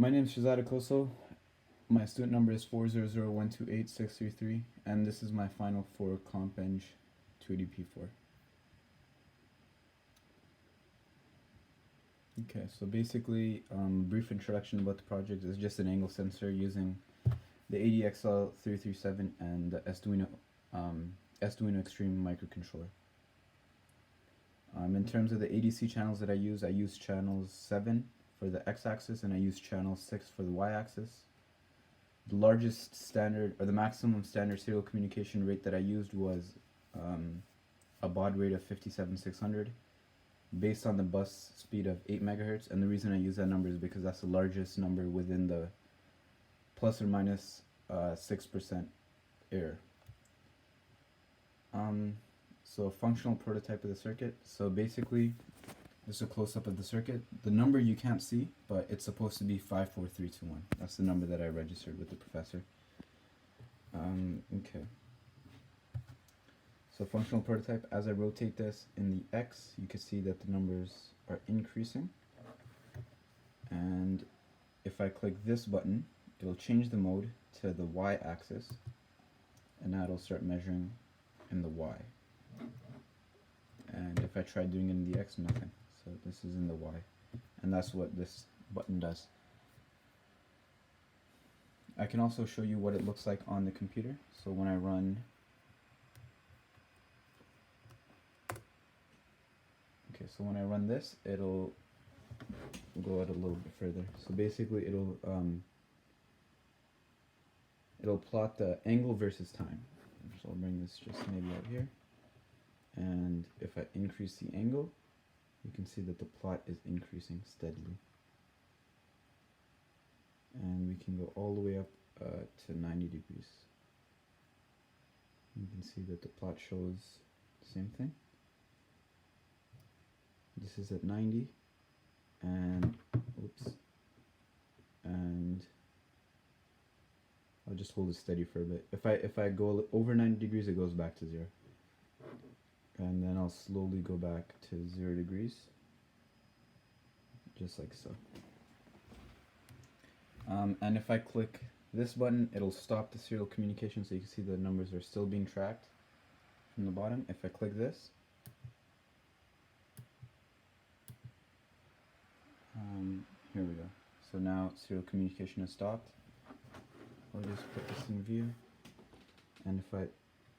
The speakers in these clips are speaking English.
My name is Shazada Koso. My student number is 400128633, and this is my final for CompEng 280p4. Okay, so basically, brief introduction about the project is just an angle sensor using the ADXL337 and the Arduino Extreme microcontroller. In terms of the ADC channels that I use channels 7 for the x-axis and I use channel 6 for the y-axis. The largest standard, or the maximum standard serial communication rate that I used was a baud rate of 57600 based on the bus speed of 8 megahertz, and the reason I use that number is because that's the largest number within the plus or minus 6% error. So functional prototype of the circuit. So basically, this is a close-up of the circuit. The number you can't see, but it's supposed to be 54321. That's the number that I registered with the professor. Okay. So functional prototype, as I rotate this in the X, you can see that the numbers are increasing. And if I click this button, it'll change the mode to the Y axis, and now it'll start measuring in the Y. And if I try doing it in the X, nothing. So this is in the Y, and that's what this button does. I can also show you what it looks like on the computer. So when I run, so when I run this, it'll go out a little bit further. So basically, it'll plot the angle versus time. So I'll bring this just maybe out here, and if I increase the angle, you can see that the plot is increasing steadily. And we can go all the way up to 90 degrees. You can see that the plot shows the same thing. This is at 90, and oops, and I'll just hold it steady for a bit. If I go over 90 degrees, it goes back to 0. And then I'll slowly go back to 0 degrees, just like so. And if I click this button, it'll stop the serial communication, so you can see the numbers are still being tracked from the bottom. If I click this, here we go. So now serial communication has stopped. I'll just put this in view, and if I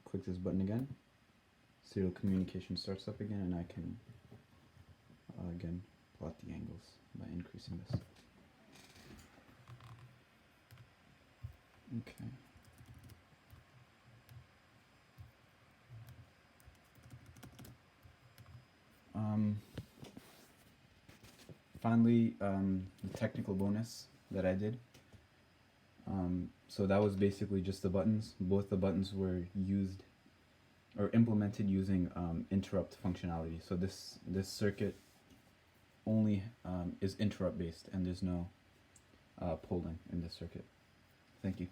click this button again, serial communication starts up again, and I can again plot the angles by increasing this. Okay. Finally, the technical bonus that I did. So that was basically just the buttons. Both the buttons were used or implemented using interrupt functionality. So this circuit only is interrupt based, and there's no polling in this circuit. Thank you.